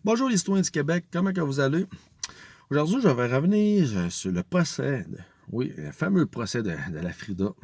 Bonjour les citoyens du Québec, comment que vous allez? Aujourd'hui, je vais revenir sur le procès, oui, le fameux procès de la Frida.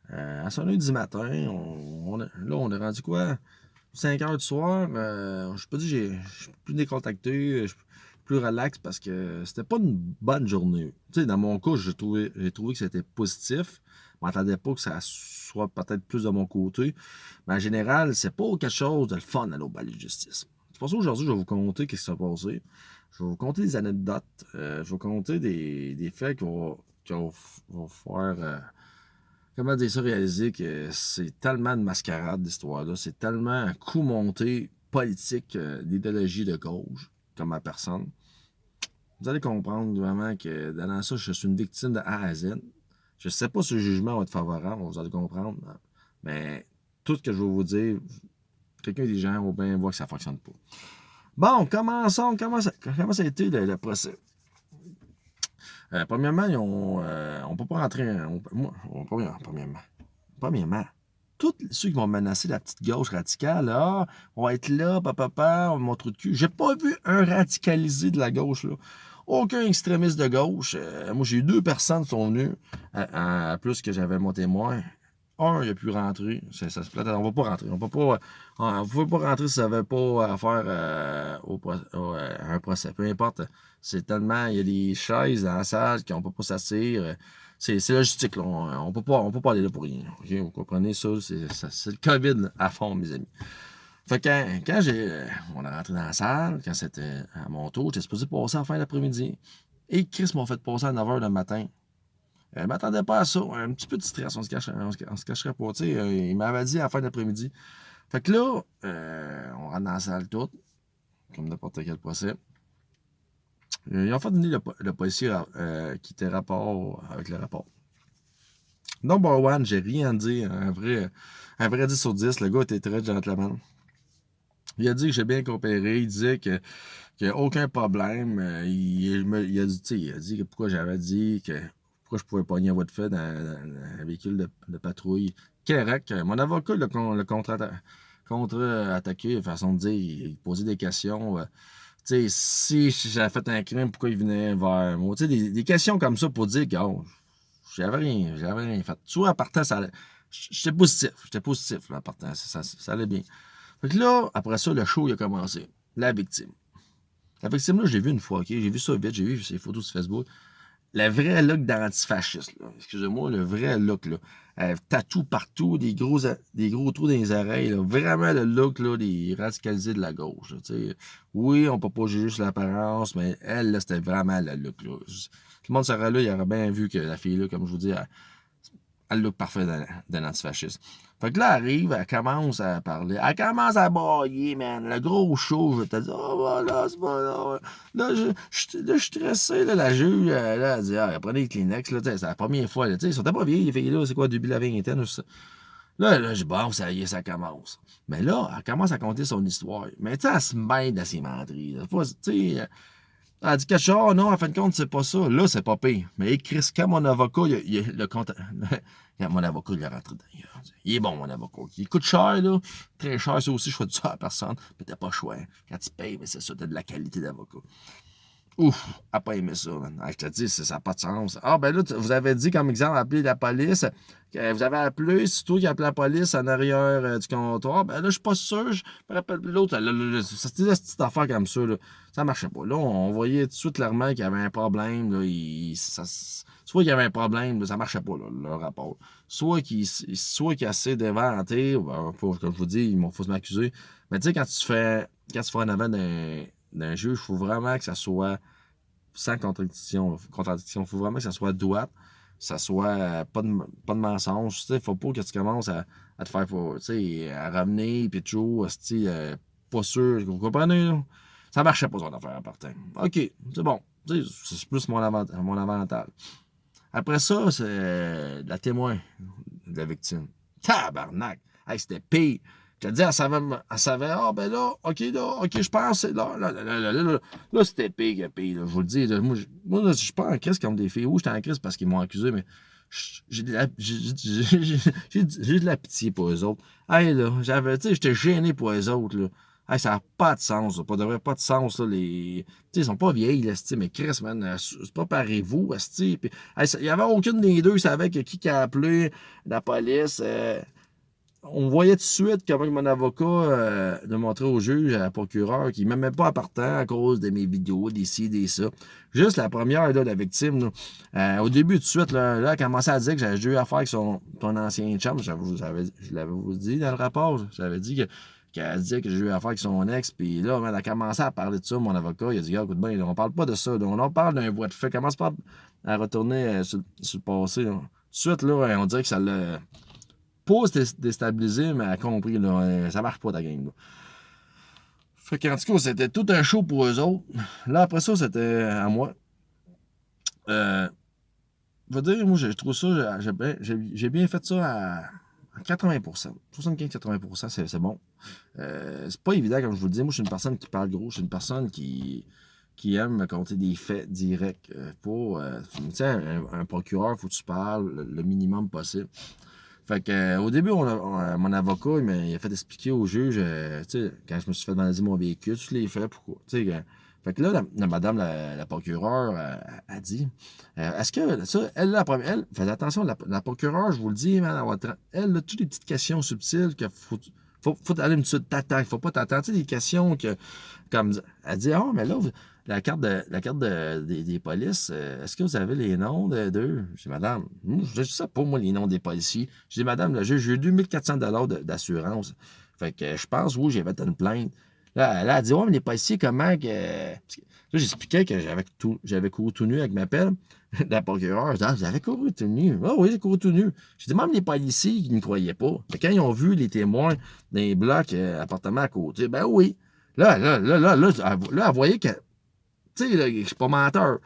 À son lundi matin, on est rendu quoi? 5 heures du soir. Je peux dire je suis plus décontacté, je suis plus relax parce que c'était pas une bonne journée. Tu sais, dans mon cas, j'ai trouvé que c'était positif. Je m'attendais pas que ça soit peut-être plus de mon côté. Mais en général, c'est pas quelque chose de le fun à au palais de justice. C'est pour ça qu'aujourd'hui, je vais vous conter ce qui s'est passé. Je vais vous conter des anecdotes. Je vais vous conter des faits qui vont faire, comment dire ça, réaliser que c'est tellement de mascarade, l'histoire-là. C'est tellement un coup monté politique d'idéologie de gauche, comme ma personne. Vous allez comprendre vraiment que dans ça, je suis une victime de A à Z. Je ne sais pas si le jugement va être favorable, vous allez comprendre. Mais tout ce que je vais vous dire, quelqu'un des gens va bien voir que ça ne fonctionne pas. Bon, commençons. Comment ça a été le procès? Premièrement, on ne peut pas rentrer. Premièrement, tous ceux qui vont menacer la petite gauche radicale, là, on va être là, papa, on va montrer de cul. J'ai pas vu un radicalisé de la gauche, là. Aucun extrémiste de gauche. Moi, j'ai eu 2 personnes qui sont venues, à plus que j'avais mon témoin. Un, il a pu rentrer. Ça se plate. On va pas rentrer. On peut pas. Vous pouvez pas rentrer si ça n'avait pas affaire à un procès. Peu importe. C'est tellement. Il y a des chaises dans la salle qu'on peut pas s'asseoir. C'est logistique, là. On peut pas aller là pour rien. Okay? Vous comprenez ça? C'est le COVID à fond, mes amis. Fait que quand on est rentré dans la salle, quand c'était à mon tour, j'étais supposé passer à la fin d'après-midi. Et Chris m'a fait passer à 9 h le matin. Je m'attendais pas à ça. Un petit peu de stress, on se cacherait pas. Il m'avait dit à la fin d'après-midi. Fait que là, on rentre dans la salle toute, comme n'importe quel procès. Ils ont fait venir le policier qui était rapport avec le rapport. Number one, j'ai rien dit. Un vrai 10 sur 10. Le gars était très gentleman. Il a dit que j'ai bien coopéré. Il disait qu'il n'y a aucun problème. Il a dit que pourquoi j'avais dit que pourquoi je pouvais pogner à voie de fait dans un véhicule de patrouille. Correct. Mon avocat l'a contre-attaqué de façon de dire, il posait des questions. Si j'avais fait un crime, pourquoi il venait vers moi? Des questions comme ça pour dire que j'avais rien fait. Tu vois, en partant, j'étais positif. J'étais positif, là, en partant. Ça allait bien. Fait que là, après ça, le show, il a commencé. La victime. La victime, là, je l'ai vu une fois, OK? J'ai vu ça vite, j'ai vu ses photos sur Facebook. Le vrai look d'antifasciste, là. Excusez-moi, le vrai look, là. Tatou partout, des gros trous dans les oreilles, là. Vraiment le look, là, des radicalisés de la gauche, là, oui, on peut pas juger sur l'apparence, mais elle, là, c'était vraiment le look, là. Tout le monde serait là, il aurait bien vu que la fille, là, comme je vous dis, elle look parfait d'un antifasciste. Fait que là, elle arrive, elle commence à parler. Elle commence à brailler, man. Le gros show, je te dis, oh, voilà, c'est pas là. Là, je suis stressé, là, la juge, là, elle dit, prenez les Kleenex, là, c'est la première fois, là, ils sont pas vieilles, les filles, là, c'est quoi, début de la vingtaine, ou ça. Là, je dis, bon, ça y est, ça commence. Mais là, elle commence à conter son histoire. Mais tu sais, elle se mêle à ses menteries. Tu sais, elle dit quelque chose, non, en fin de compte, c'est pas ça. Là, c'est pas pire. Mais Chris, quand mon avocat, le compte. Mon avocat, il est rentré d'ailleurs. Il est bon, mon avocat. Il coûte cher, là. Très cher, ça aussi, je fais du ça à personne. Mais t'as pas choix. Quand tu payes, mais c'est ça, t'as de la qualité d'avocat. Ouf, elle n'a pas aimé ça, man. Je te dis, ça n'a pas de sens. Ah, ben là, vous avez dit, comme exemple, appeler la police. Vous avez appelé, c'est toi qui appelé la police en arrière du comptoir. Ben là, je suis pas sûr. Je me rappelle plus l'autre. C'était une petite affaire comme ça, là. Ça marchait pas. Là, on voyait tout de suite clairement qu'il y avait un problème. Là, soit il y avait un problème, là, ça marchait pas, là, le rapport. Soit qu'il essaie d'inventer, comme je vous dis, il faut m'accuser. Mais tu sais, quand tu fais en avant d'un juge, il faut vraiment que ça soit sans contradiction. Il faut vraiment que ça soit droit, ça soit pas de mensonge. Il ne faut pas que tu commences à te faire à ramener, puis toujours, pas sûr. Vous comprenez? Là? Ça marchait pas son affaire en partant. OK, c'est bon. C'est plus mon avantage. Après ça, c'est la témoin de la victime. Tabarnak! Hey, c'était pire. Je te dis, elle savait, ben là, OK, je pense, là, c'était pire que pire, là, je vous le dis. Là, moi, je suis pas en crise comme des filles. Oui, j'étais en crise parce qu'ils m'ont accusé, mais j'ai de la pitié pour eux autres. Hey, là, j'étais gêné pour eux autres, là. Hey, ça n'a pas de sens, là. Pas de vrai, pas de sens, là. Les... Tu sais, ils sont pas vieilles, là, mais Chris, man, préparez-vous, esti. Puis, hey, il n'y avait aucune des deux qui savait que qui a appelé la police. On voyait tout de suite comment mon avocat de montrer au juge, à la procureure, qu'il ne m'aimait pas appartant à cause de mes vidéos, des ci, des ça. Juste la première, là, la victime, là, au début, tout de suite, là, elle commençait à dire que j'avais eu affaire avec ton ancien chum. Je l'avais dit dans le rapport. J'avais dit qu'elle disait que j'ai eu affaire avec son ex. Puis là, elle a commencé à parler de ça, mon avocat. Il a dit, gars, écoute bien, on parle pas de ça. On parle d'un voie de fait. Commence pas à retourner sur le passé. Là. Tout de suite, là, on dirait que ça l'a pas déstabilisé, mais elle a compris, là, ça marche pas ta game. Là. Fait qu'en tout cas, c'était tout un show pour eux autres. Là, après ça, c'était à moi. Je veux dire, moi, je trouve ça, j'ai bien fait ça à 80%. 75-80%, c'est bon. C'est pas évident, comme je vous le dis. Moi, je suis une personne qui parle gros. Je suis une personne qui aime me compter des faits directs. Tu sais, un procureur, il faut que tu parles le minimum possible. Fait que, au début, mon avocat, il a fait expliquer au juge, tu sais, quand je me suis fait vandaliser mon véhicule, tous les faits, pourquoi. Tu sais, fait que là, madame la procureure a dit, est-ce que, ça, elle faisait attention, la procureure, je vous le dis, elle a toutes les petites questions subtiles qu'il faut aller une petite t'attendre, faut pas t'attendre, tu sais, des questions que, comme, elle dit, mais là, la carte des polices, est-ce que vous avez les noms d'eux? Je dis, madame, je ne sais pas, moi, les noms des policiers. Je dis, madame, là, j'ai eu 2400 d'assurance. Fait que je pense, oui, j'ai fait une plainte. Là, elle a dit, mais les policiers, comment que. Là, j'expliquais que j'avais couru tout nu avec ma pelle. La procureure, je dis, vous avez couru tout nu? Ah oui, j'ai couru tout nu. Je dis, même les policiers, ils ne me croyaient pas. Mais quand ils ont vu les témoins dans les blocs, appartements à côté, ben oui. Là, elle voyait que tu sais, là, je suis pas menteur.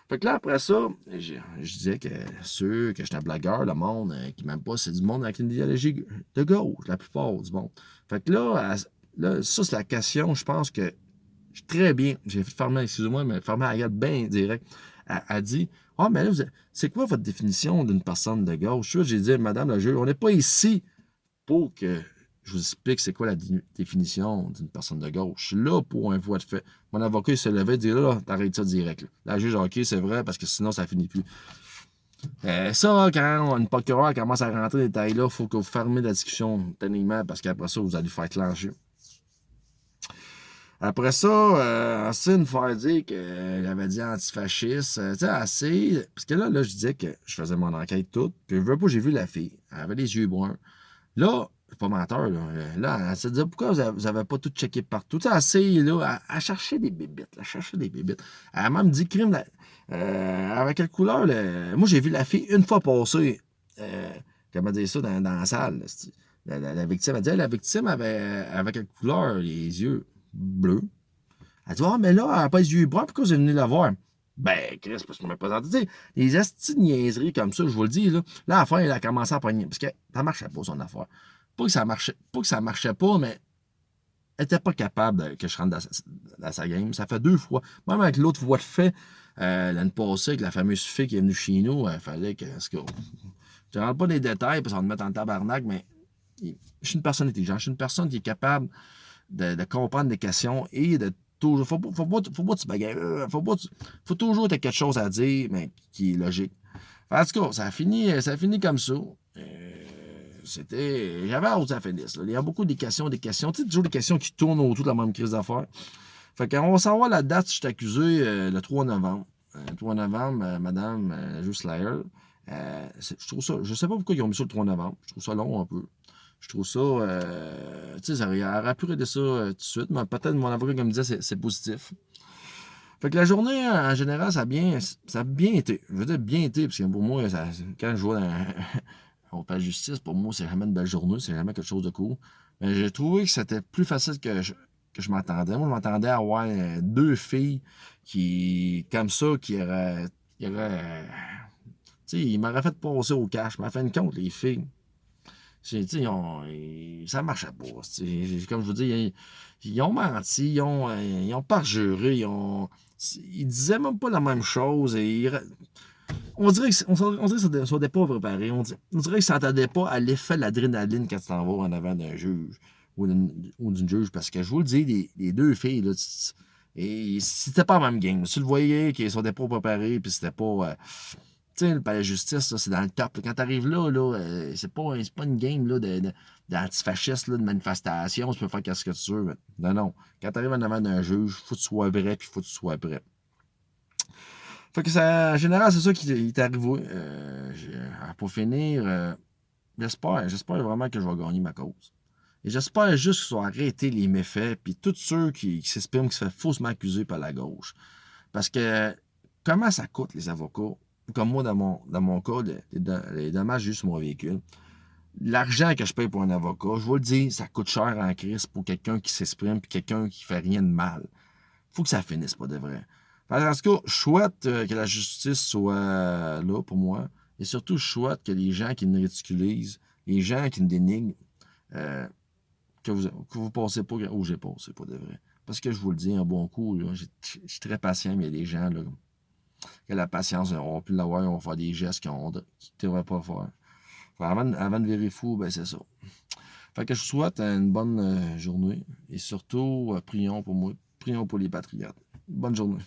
Fait que là, après ça, je disais que ceux que j'étais un blagueur, le monde qui m'aime pas, c'est du monde avec une idéologie de gauche, la plupart du monde. Fait que là ça, c'est la question, je pense que très bien, j'ai fait fermer, excusez-moi, mais fermer la gueule bien direct. Elle dit, mais là, c'est quoi votre définition d'une personne de gauche? J'ai dit, madame la juge, on n'est pas ici pour que je vous explique c'est quoi la définition d'une personne de gauche. Je suis là pour un voie de fait. Mon avocat, il se levait et dit là, t'arrêtes ça direct. Là. La juge, OK, c'est vrai, parce que sinon, ça finit plus. Ça, quand une procureure commence à rentrer dans les détails-là, il faut que vous fermez la discussion techniquement, parce qu'après ça, vous allez faire clencher. Après ça, assez de me faire dire que j'avais dit antifasciste. Tu sais, assez. Parce que là, je disais que je faisais mon enquête toute. Puis je veux pas, j'ai vu la fille. Elle avait les yeux bruns. Là, je suis pas menteur, là. Là, elle se disait pourquoi vous avez pas tout checké partout. Tu sais, assez, là, à chercher des bébites. Elle cherchait des bébites. Elle a même dit crime. Avec quelle couleur? Moi, j'ai vu la fille une fois passer. Comment dire ça dans la salle. La victime, elle dit la victime avait quelle couleur? Les yeux bleus. Elle dit mais là, elle n'a pas les yeux bruns, pourquoi vous êtes venu la voir? Ben, Chris, parce qu'on m'a présenté. Tu sais, les astis de niaiseries comme ça, je vous le dis, là, à la fin, elle a commencé à pogner. Parce que ça marchait pas, son affaire. Pas que ça marchait pas, mais elle était pas capable que je rentre dans sa game. Ça fait 2 fois. Même avec l'autre voie de fait, l'année passée, avec la fameuse fille qui est venue chez nous, il fallait que. Je ne rentre pas dans les détails parce qu'on va me mettre en tabarnak, mais je suis une personne intelligente. Je suis une personne qui est capable de comprendre des questions et de toujours. Faut pas que tu bagarres. Faut toujours avoir quelque chose à dire, mais qui est logique. En tout cas, ça a fini comme ça. J'avais hâte que ça finisse. Là. Il y a beaucoup de questions. Tu sais, toujours des questions qui tournent autour de la même crise d'affaires. Fait qu'on va savoir la date si je suis accusé le 3 novembre. Le 3 novembre, madame Just Slayer. Je trouve ça. Je sais pas pourquoi ils ont mis ça le 3 novembre. Je trouve ça long un peu. Je trouve ça. Tu sais, ça aurait pu régler ça tout de suite, mais peut-être mon avocat, comme me disait, c'est positif. Fait que la journée, en général, ça a bien été. Je veux dire bien été, parce que pour moi, quand je vois au palais de justice, pour moi, c'est jamais une belle journée, c'est jamais quelque chose de cool. Mais j'ai trouvé que c'était plus facile que je m'attendais. Moi, je m'attendais à avoir 2 filles comme ça, qui auraient. Tu sais, ils m'auraient fait passer au cash. Mais à fin de compte, les filles. Ça marchait pas. Comme je vous dis, ils ont menti, ils ont parjuré, ils disaient même pas la même chose. On dirait que ça ne s'était pas préparé. On dirait qu'ils ne s'entendaient pas à l'effet de l'adrénaline quand tu t'en vas en avant d'un juge. ou d'une juge. Parce que je vous le dis, les deux filles, là, et c'était pas la même game. Si tu le voyais, qu'ils sont pas préparés, puis c'était pas. Tu sais, le palais de justice, là, c'est dans le top. Là. Quand t'arrives là, c'est pas une game là, d'antifasciste, là, de manifestation, tu peux faire ce que tu veux. Non, non. Quand t'arrives en avant d'un juge, faut que tu sois vrai, puis faut que tu sois prêt. Fait que ça, en général, c'est ça qui est arrivé. Pour finir, j'espère vraiment que je vais gagner ma cause. Et j'espère juste qu'ils vont arrêter les méfaits, puis tous ceux qui s'expriment, qui se font faussement accuser par la gauche. Parce que comment ça coûte, les avocats? Comme moi, dans mon cas, les dommages juste sur mon véhicule. L'argent que je paye pour un avocat, je vous le dis, ça coûte cher en crise pour quelqu'un qui s'exprime puis quelqu'un qui fait rien de mal. Faut que ça finisse, pas de vrai. En tout cas, je souhaite que la justice soit là pour moi. Et surtout, je souhaite que les gens qui nous ridiculisent, les gens qui nous dénigrent, euh, que vous passez pas où j'ai passé, pas de vrai. Parce que je vous le dis, un bon coup, je suis très patient, mais il y a des gens là, qui ont la patience, on va plus l'avoir, on va faire des gestes qu'ils ne devraient pas faire. Avant de virer fou, ben c'est ça. Fait que je vous souhaite une bonne journée et surtout, prions pour moi, prions pour les patriotes. Bonne journée.